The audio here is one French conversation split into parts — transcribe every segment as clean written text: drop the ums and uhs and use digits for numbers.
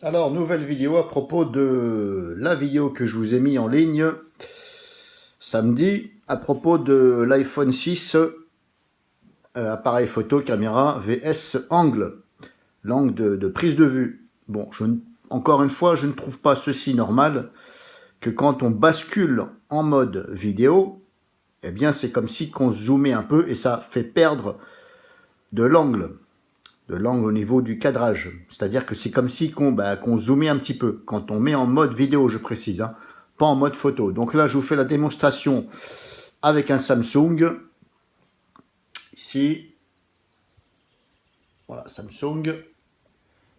Alors, nouvelle vidéo à propos de la vidéo que je vous ai mis en ligne samedi à propos de l'iPhone 6, appareil photo, caméra, VS angle, l'angle de prise de vue. Bon, encore une fois, je ne trouve pas ceci normal, que quand on bascule en mode vidéo, eh bien c'est comme si qu'on zoomait un peu et ça fait perdre de l'angle au niveau du cadrage. C'est-à-dire que c'est comme si qu'on zoomait un petit peu. Quand on met en mode vidéo, je précise, hein, pas en mode photo. Donc là, je vous fais la démonstration avec un Samsung. Ici. Voilà, Samsung.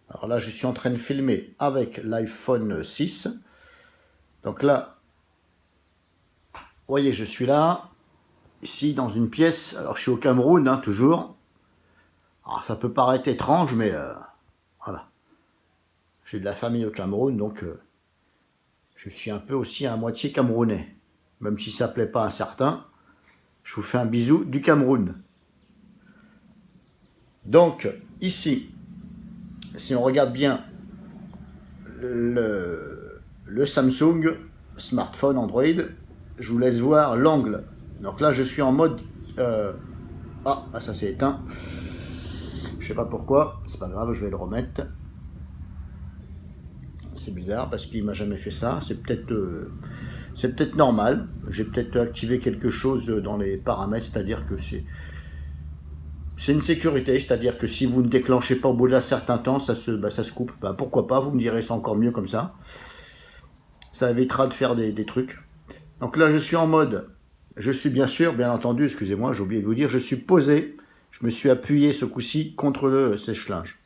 Alors là, je suis en train de filmer avec l'iPhone 6. Donc là, vous voyez, je suis là. Ici, dans une pièce. Alors, je suis au Cameroun, hein, toujours. Alors, ça peut paraître étrange, mais voilà. J'ai de la famille au Cameroun, donc je suis un peu aussi à moitié camerounais. Même si ça ne plaît pas à certains, je vous fais un bisou du Cameroun. Donc, ici, si on regarde bien le Samsung smartphone Android, je vous laisse voir l'angle. Donc là, je suis en mode... Ah, ça s'est éteint. Je sais pas pourquoi, c'est pas grave, je vais le remettre. C'est bizarre parce qu'il m'a jamais fait ça. C'est peut-être normal. J'ai peut-être activé quelque chose dans les paramètres, c'est-à-dire que c'est une sécurité, c'est-à-dire que si vous ne déclenchez pas au bout d'un certain temps, ça se coupe. Bah, pourquoi pas, vous me direz, c'est encore mieux comme ça. Ça évitera de faire des trucs. Donc là, je suis en mode, je suis bien entendu, excusez-moi, j'ai oublié de vous dire, je suis posé, je me suis appuyé ce coup-ci contre le sèche-linge.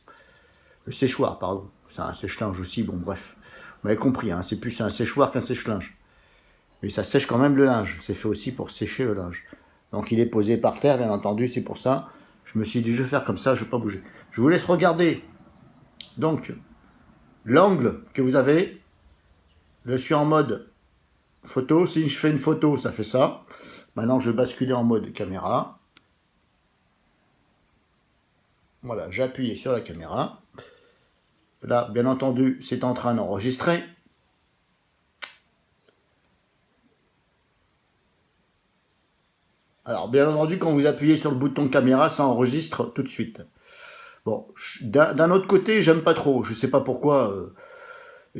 Le séchoir, pardon. C'est un sèche-linge aussi, bon bref. Vous m'avez compris, hein, c'est plus un séchoir qu'un sèche-linge. Mais ça sèche quand même le linge, c'est fait aussi pour sécher le linge. Donc il est posé par terre, bien entendu, c'est pour ça. Je me suis dit, je vais faire comme ça, je ne vais pas bouger. Je vous laisse regarder. Donc, l'angle que vous avez, je suis en mode photo. Si je fais une photo, ça fait ça. Maintenant, je vais basculer en mode caméra. Voilà, j'ai appuyé sur la caméra. Là, bien entendu, c'est en train d'enregistrer. Alors, bien entendu, quand vous appuyez sur le bouton caméra, ça enregistre tout de suite. Bon, d'un autre côté, j'aime pas trop. Je ne sais pas pourquoi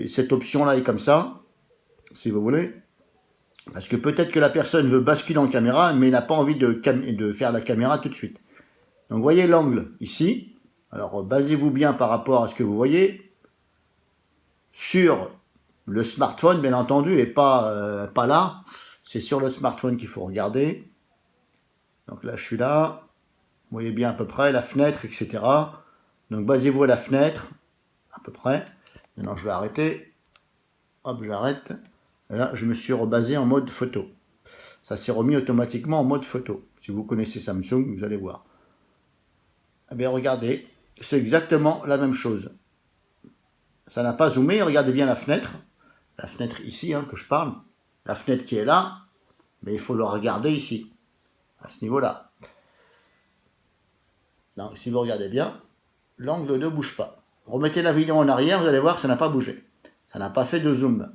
cette option-là est comme ça, si vous voulez. Parce que peut-être que la personne veut basculer en caméra, mais n'a pas envie de faire la caméra tout de suite. Donc, vous voyez l'angle ici. Alors, basez-vous bien par rapport à ce que vous voyez sur le smartphone, bien entendu, et pas là. C'est sur le smartphone qu'il faut regarder. Donc là, je suis là. Vous voyez bien à peu près la fenêtre, etc. Donc, basez-vous à la fenêtre, à peu près. Maintenant, je vais arrêter. Hop, j'arrête. Là, je me suis rebasé en mode photo. Ça s'est remis automatiquement en mode photo. Si vous connaissez Samsung, vous allez voir. Eh bien, regardez, c'est exactement la même chose. Ça n'a pas zoomé, regardez bien la fenêtre ici, hein, que je parle. La fenêtre qui est là, mais il faut le regarder ici, à ce niveau-là. Donc, si vous regardez bien, l'angle ne bouge pas. Remettez la vidéo en arrière, vous allez voir que ça n'a pas bougé. Ça n'a pas fait de zoom.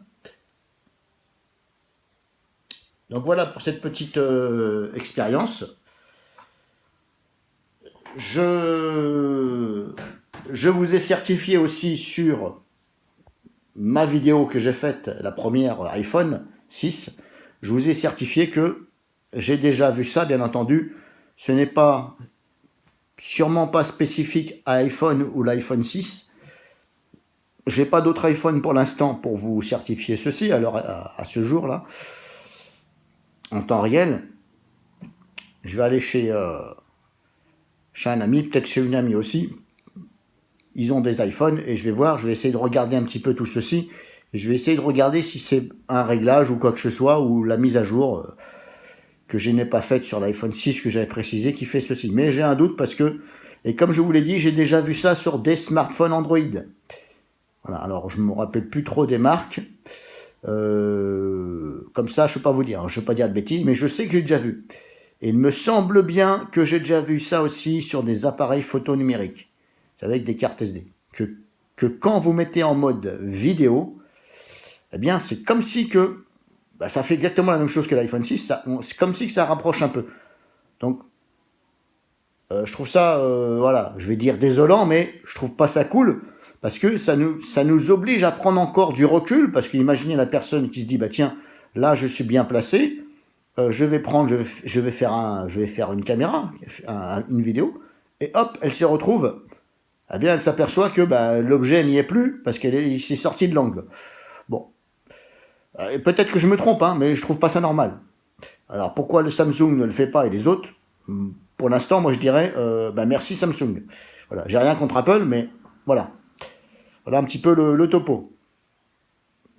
Donc voilà pour cette petite expérience. Je vous ai certifié aussi sur ma vidéo que j'ai faite, la première iPhone 6. Je vous ai certifié que j'ai déjà vu ça, bien entendu. Ce n'est pas sûrement pas spécifique à iPhone ou l'iPhone 6. J'ai pas d'autre iPhone pour l'instant pour vous certifier ceci à ce jour-là. En temps réel, je vais aller chez un ami, peut-être chez une amie aussi. Ils ont des iPhones et je vais voir, je vais essayer de regarder un petit peu tout ceci. Et je vais essayer de regarder si c'est un réglage ou quoi que ce soit, ou la mise à jour que je n'ai pas faite sur l'iPhone 6 que j'avais précisé qui fait ceci. Mais j'ai un doute parce que, et comme je vous l'ai dit, j'ai déjà vu ça sur des smartphones Android. Voilà, alors je ne me rappelle plus trop des marques. Comme ça, je ne peux pas vous dire, je ne vais pas dire de bêtises, mais je sais que j'ai déjà vu. Et il me semble bien que j'ai déjà vu ça aussi sur des appareils photo numériques, avec des cartes SD, que que quand vous mettez en mode vidéo, eh bien, c'est comme si que, bah, ça fait exactement la même chose que l'iPhone 6, c'est comme si que ça rapproche un peu. Donc, je trouve ça, voilà, je vais dire désolant, mais je trouve pas ça cool, parce que ça nous oblige à prendre encore du recul, parce qu'imaginez la personne qui se dit, bah tiens, là je suis bien placé, je vais prendre, je vais faire une caméra, une vidéo, et hop, elle se retrouve, eh bien elle s'aperçoit que bah, l'objet n'y est plus, parce qu'il s'est sorti de l'angle. Bon, peut-être que je me trompe, hein, mais je trouve pas ça normal. Alors pourquoi le Samsung ne le fait pas et les autres? Pour l'instant, moi je dirais bah, merci Samsung. Voilà, j'ai rien contre Apple, mais voilà. Voilà un petit peu le topo.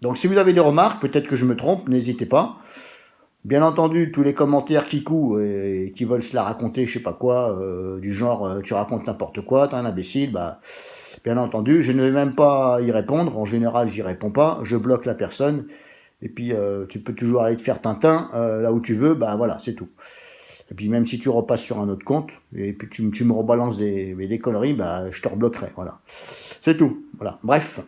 Donc si vous avez des remarques, peut-être que je me trompe, n'hésitez pas. Bien entendu, tous les commentaires qui couent et qui veulent se la raconter, je sais pas quoi, du genre tu racontes n'importe quoi, t'es un imbécile, bah bien entendu, je ne vais même pas y répondre. En général, j'y réponds pas, je bloque la personne. Et puis tu peux toujours aller te faire Tintin là où tu veux, bah voilà, c'est tout. Et puis même si tu repasses sur un autre compte, et puis tu me rebalances des conneries, bah je te rebloquerai, voilà. C'est tout, voilà. Bref.